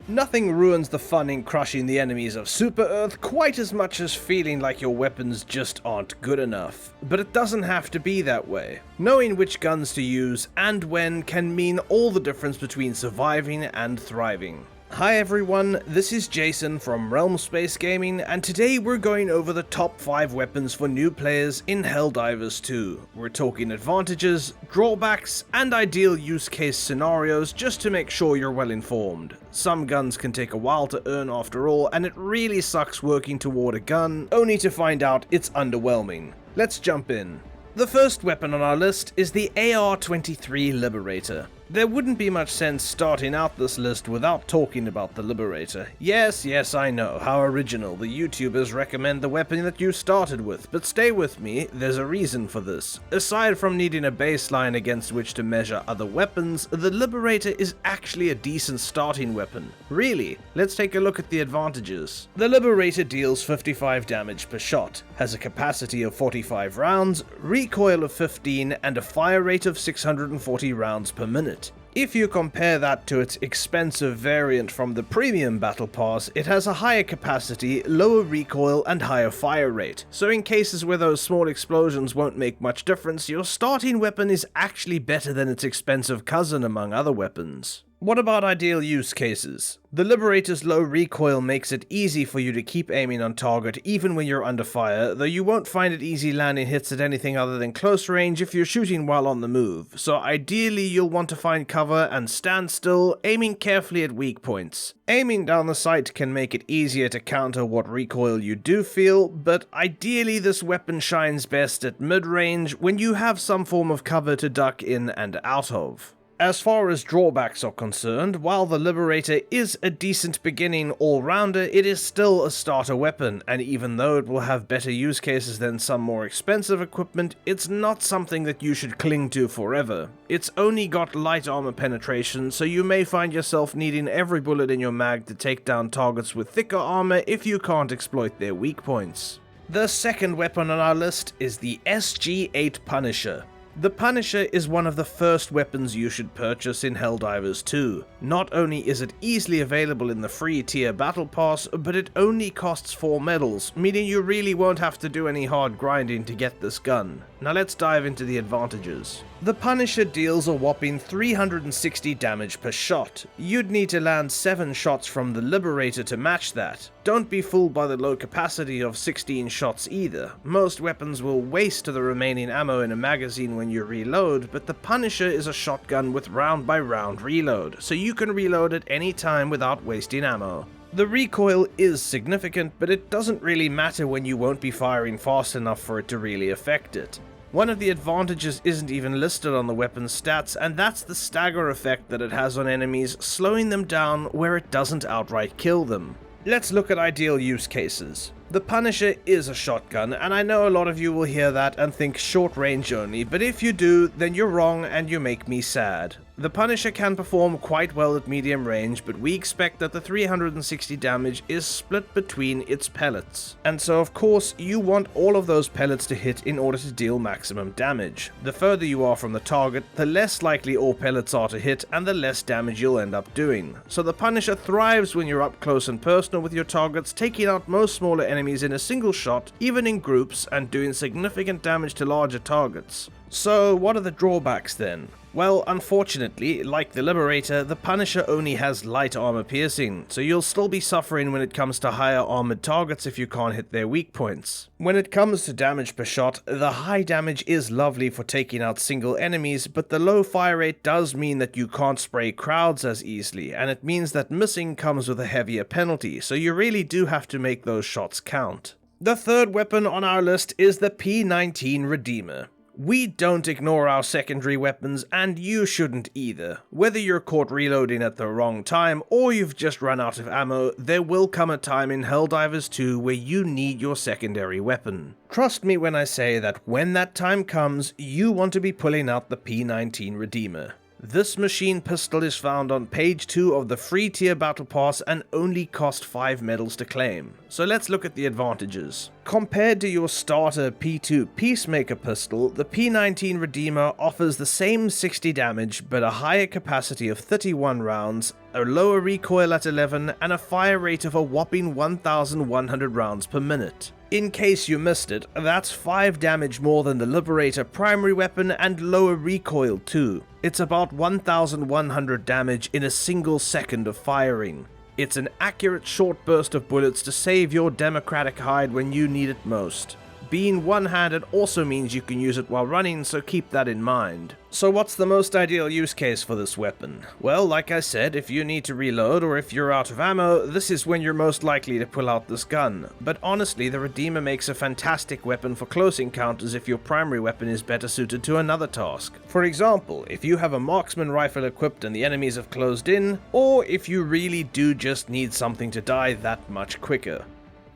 Nothing ruins the fun in crushing the enemies of Super Earth quite as much as feeling like your weapons just aren't good enough. But it doesn't have to be that way. Knowing which guns to use and when can mean all the difference between surviving and thriving. Hi everyone, this is Jason from Realm Space Gaming, and today we're going over the top 5 weapons for new players in Helldivers 2. We're talking advantages, drawbacks, and ideal use case scenarios just to make sure you're well informed. Some guns can take a while to earn after all, and it really sucks working toward a gun, only to find out it's underwhelming. Let's jump in. The first weapon on our list is the AR23 Liberator. There wouldn't be much sense starting out this list without talking about the Liberator. Yes, I know, how original. The YouTubers recommend the weapon that you started with, but stay with me, there's a reason for this. Aside from needing a baseline against which to measure other weapons, the Liberator is actually a decent starting weapon. Really, let's take a look at the advantages. The Liberator deals 55 damage per shot, has a capacity of 45 rounds, recoil of 15, and a fire rate of 640 rounds per minute. If you compare that to its expensive variant from the Premium Battle Pass, it has a higher capacity, lower recoil, and higher fire rate. So in cases where those small explosions won't make much difference, your starting weapon is actually better than its expensive cousin among other weapons. What about ideal use cases? The Liberator's low recoil makes it easy for you to keep aiming on target even when you're under fire, though you won't find it easy landing hits at anything other than close range if you're shooting while on the move, so ideally you'll want to find cover and stand still, aiming carefully at weak points. Aiming down the sight can make it easier to counter what recoil you do feel, but ideally this weapon shines best at mid-range when you have some form of cover to duck in and out of. As far as drawbacks are concerned, while the Liberator is a decent beginning all-rounder, it is still a starter weapon, and even though it will have better use cases than some more expensive equipment, it's not something that you should cling to forever. It's only got light armor penetration, so you may find yourself needing every bullet in your mag to take down targets with thicker armor if you can't exploit their weak points. The second weapon on our list is the SG8 Punisher. The Punisher is one of the first weapons you should purchase in Helldivers 2. Not only is it easily available in the free tier battle pass, but it only costs 4 medals, meaning you really won't have to do any hard grinding to get this gun. Now let's dive into the advantages. The Punisher deals a whopping 360 damage per shot. You'd need to land 7 shots from the Liberator to match that. Don't be fooled by the low capacity of 16 shots either. Most weapons will waste the remaining ammo in a magazine when you reload, but the Punisher is a shotgun with round by round reload, so you can reload at any time without wasting ammo. The recoil is significant, but it doesn't really matter when you won't be firing fast enough for it to really affect it. One of the advantages isn't even listed on the weapon's stats, and that's the stagger effect that it has on enemies, slowing them down where it doesn't outright kill them. Let's look at ideal use cases. The Punisher is a shotgun, and I know a lot of you will hear that and think short range only, but if you do, then you're wrong and you make me sad. The Punisher can perform quite well at medium range, but we expect that the 360 damage is split between its pellets. And so of course, you want all of those pellets to hit in order to deal maximum damage. The further you are from the target, the less likely all pellets are to hit and the less damage you'll end up doing. So the Punisher thrives when you're up close and personal with your targets, taking out most smaller enemies in a single shot, even in groups, and doing significant damage to larger targets. So what are the drawbacks then? Well, unfortunately, like the Liberator, the Punisher only has light armor piercing, so you'll still be suffering when it comes to higher armored targets if you can't hit their weak points. When it comes to damage per shot, the high damage is lovely for taking out single enemies, but the low fire rate does mean that you can't spray crowds as easily, and it means that missing comes with a heavier penalty, so you really do have to make those shots count. The third weapon on our list is the P19 Redeemer. We don't ignore our secondary weapons, and you shouldn't either. Whether you're caught reloading at the wrong time, or you've just run out of ammo, there will come a time in Helldivers 2 where you need your secondary weapon. Trust me when I say that when that time comes, you want to be pulling out the P19 Redeemer. This machine pistol is found on page 2 of the free tier battle pass and only cost 5 medals to claim. So let's look at the advantages. Compared to your starter P2 Peacemaker pistol, the P19 Redeemer offers the same 60 damage but a higher capacity of 31 rounds, a lower recoil at 11, and a fire rate of a whopping 1,100 rounds per minute. In case you missed it, that's 5 damage more than the Liberator primary weapon and lower recoil too. It's about 1,100 damage in a single second of firing. It's an accurate short burst of bullets to save your democratic hide when you need it most. Being one-handed also means you can use it while running, so keep that in mind. So what's the most ideal use case for this weapon? Well, like I said, if you need to reload or if you're out of ammo, this is when you're most likely to pull out this gun. But honestly, the Redeemer makes a fantastic weapon for close encounters if your primary weapon is better suited to another task. For example, if you have a marksman rifle equipped and the enemies have closed in, or if you really do just need something to die that much quicker.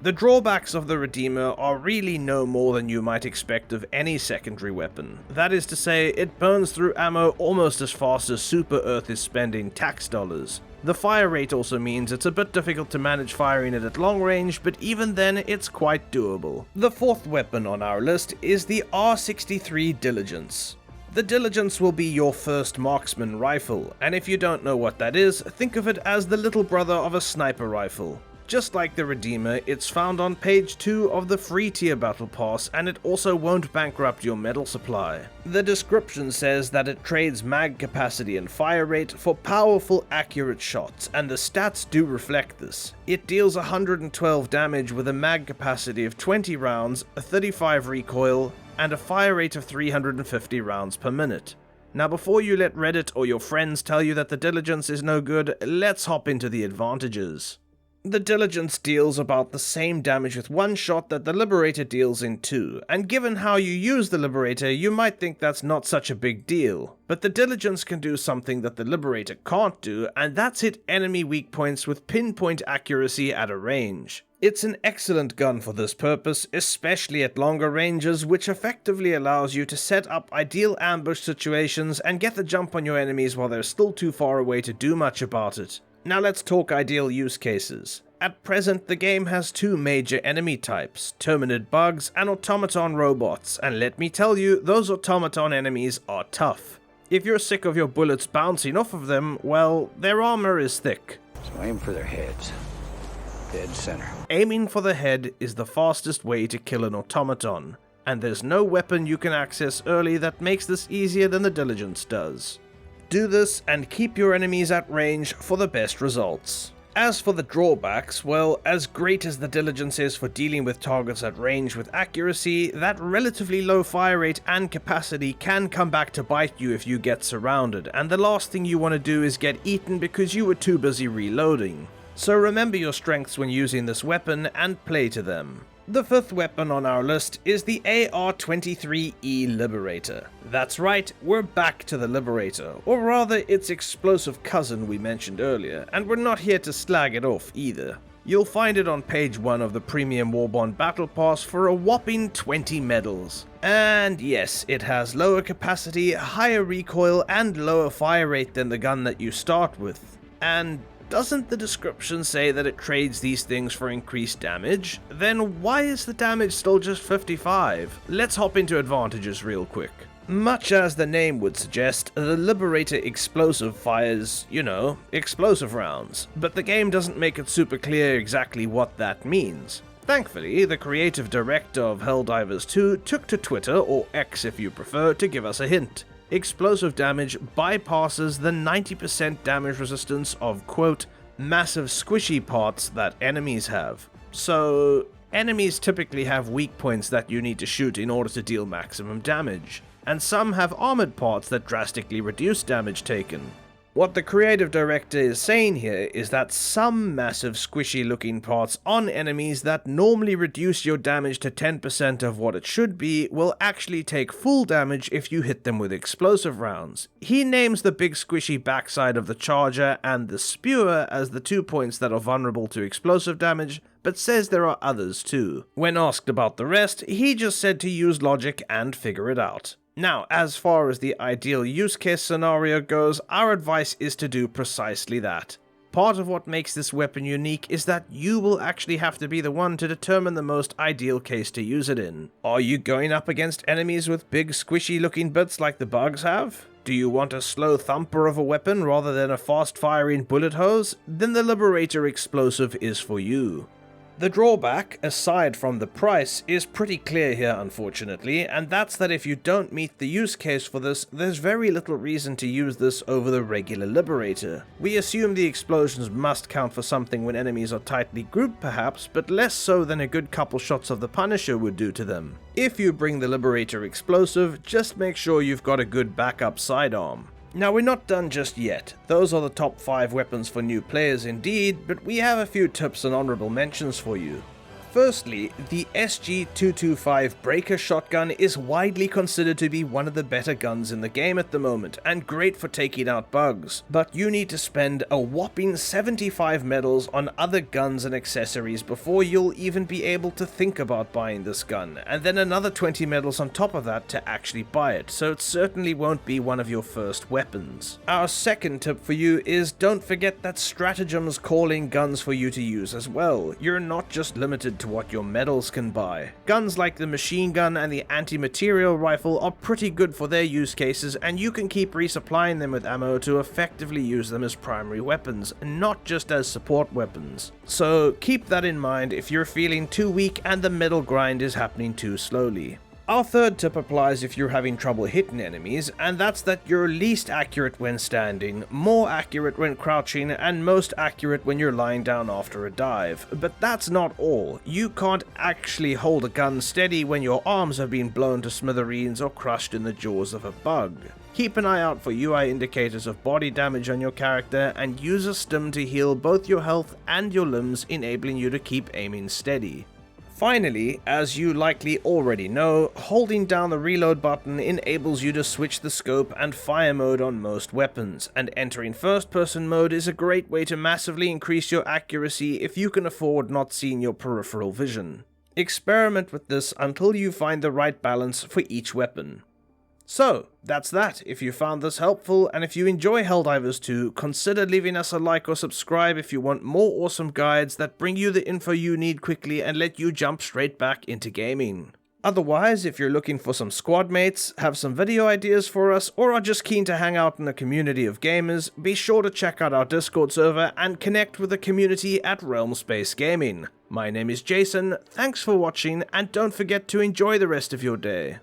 The drawbacks of the Redeemer are really no more than you might expect of any secondary weapon. That is to say, it burns through ammo almost as fast as Super Earth is spending tax dollars. The fire rate also means it's a bit difficult to manage firing it at long range, but even then it's quite doable. The fourth weapon on our list is the R63 Diligence. The Diligence will be your first marksman rifle, and if you don't know what that is, think of it as the little brother of a sniper rifle. Just like the Redeemer, it's found on page 2 of the free tier battle pass, and it also won't bankrupt your medal supply. The description says that it trades mag capacity and fire rate for powerful, accurate shots, and the stats do reflect this. It deals 112 damage with a mag capacity of 20 rounds, a 35 recoil, and a fire rate of 350 rounds per minute. Now before you let Reddit or your friends tell you that the Diligence is no good, let's hop into the advantages. The Diligence deals about the same damage with one shot that the Liberator deals in 2, and given how you use the Liberator, you might think that's not such a big deal. But the Diligence can do something that the Liberator can't do, and that's hit enemy weak points with pinpoint accuracy at a range. It's an excellent gun for this purpose, especially at longer ranges, which effectively allows you to set up ideal ambush situations and get the jump on your enemies while they're still too far away to do much about it. Now let's talk ideal use cases. At present, the game has 2 major enemy types, Terminid bugs and automaton robots, and let me tell you, those automaton enemies are tough. If you're sick of your bullets bouncing off of them, well, their armor is thick. So aim for their heads. Dead center. Aiming for the head is the fastest way to kill an automaton, and there's no weapon you can access early that makes this easier than the Diligence does. Do this and keep your enemies at range for the best results. As for the drawbacks, well, as great as the Diligence is for dealing with targets at range with accuracy, that relatively low fire rate and capacity can come back to bite you if you get surrounded, and the last thing you want to do is get eaten because you were too busy reloading. So remember your strengths when using this weapon and play to them. The fifth weapon on our list is the AR23 Liberator. That's right, we're back to the Liberator, or rather its explosive cousin we mentioned earlier, and we're not here to slag it off either. You'll find it on page 1 of the Premium Warbond Battle Pass for a whopping 20 medals. And yes, it has lower capacity, higher recoil, and lower fire rate than the gun that you start with. And doesn't the description say that it trades these things for increased damage? Then why is the damage still just 55? Let's hop into advantages real quick. Much as the name would suggest, the Liberator Explosive fires, explosive rounds, but the game doesn't make it super clear exactly what that means. Thankfully, the creative director of Helldivers 2 took to Twitter, or X if you prefer, to give us a hint. Explosive damage bypasses the 90% damage resistance of, quote, massive squishy parts that enemies have. So, enemies typically have weak points that you need to shoot in order to deal maximum damage, and some have armored parts that drastically reduce damage taken. What the creative director is saying here is that some massive squishy looking parts on enemies that normally reduce your damage to 10% of what it should be will actually take full damage if you hit them with explosive rounds. He names the big squishy backside of the charger and the spewer as the 2 points that are vulnerable to explosive damage, but says there are others too. When asked about the rest, he just said to use logic and figure it out. Now, as far as the ideal use case scenario goes, our advice is to do precisely that. Part of what makes this weapon unique is that you will actually have to be the one to determine the most ideal case to use it in. Are you going up against enemies with big squishy looking bits like the bugs have? Do you want a slow thumper of a weapon rather than a fast firing bullet hose? Then the Liberator Explosive is for you. The drawback, aside from the price, is pretty clear here unfortunately, and that's that if you don't meet the use case for this, there's very little reason to use this over the regular Liberator. We assume the explosions must count for something when enemies are tightly grouped perhaps, but less so than a good couple shots of the Punisher would do to them. If you bring the Liberator Explosive, just make sure you've got a good backup sidearm. Now we're not done just yet, those are the top 5 weapons for new players indeed, but we have a few tips and honorable mentions for you. Firstly, the SG8 Breaker shotgun is widely considered to be one of the better guns in the game at the moment, and great for taking out bugs, but you need to spend a whopping 75 medals on other guns and accessories before you'll even be able to think about buying this gun, and then another 20 medals on top of that to actually buy it, so it certainly won't be one of your first weapons. Our second tip for you is don't forget that stratagem's calling guns for you to use as well. You're not just limited to what your medals can buy. Guns like the machine gun and the anti-material rifle are pretty good for their use cases, and you can keep resupplying them with ammo to effectively use them as primary weapons, not just as support weapons. So keep that in mind if you're feeling too weak and the medal grind is happening too slowly. Our third tip applies if you're having trouble hitting enemies, and that's that you're least accurate when standing, more accurate when crouching, and most accurate when you're lying down after a dive. But that's not all. You can't actually hold a gun steady when your arms have been blown to smithereens or crushed in the jaws of a bug. Keep an eye out for UI indicators of body damage on your character, and use a stim to heal both your health and your limbs, enabling you to keep aiming steady. Finally, as you likely already know, holding down the reload button enables you to switch the scope and fire mode on most weapons, and entering first person mode is a great way to massively increase your accuracy if you can afford not seeing your peripheral vision. Experiment with this until you find the right balance for each weapon. So, that's that. If you found this helpful, and if you enjoy Helldivers 2, consider leaving us a like or subscribe if you want more awesome guides that bring you the info you need quickly and let you jump straight back into gaming. Otherwise, if you're looking for some squad mates, have some video ideas for us, or are just keen to hang out in a community of gamers, be sure to check out our Discord server and connect with the community at Realm Space Gaming. My name is Jason, thanks for watching, and don't forget to enjoy the rest of your day.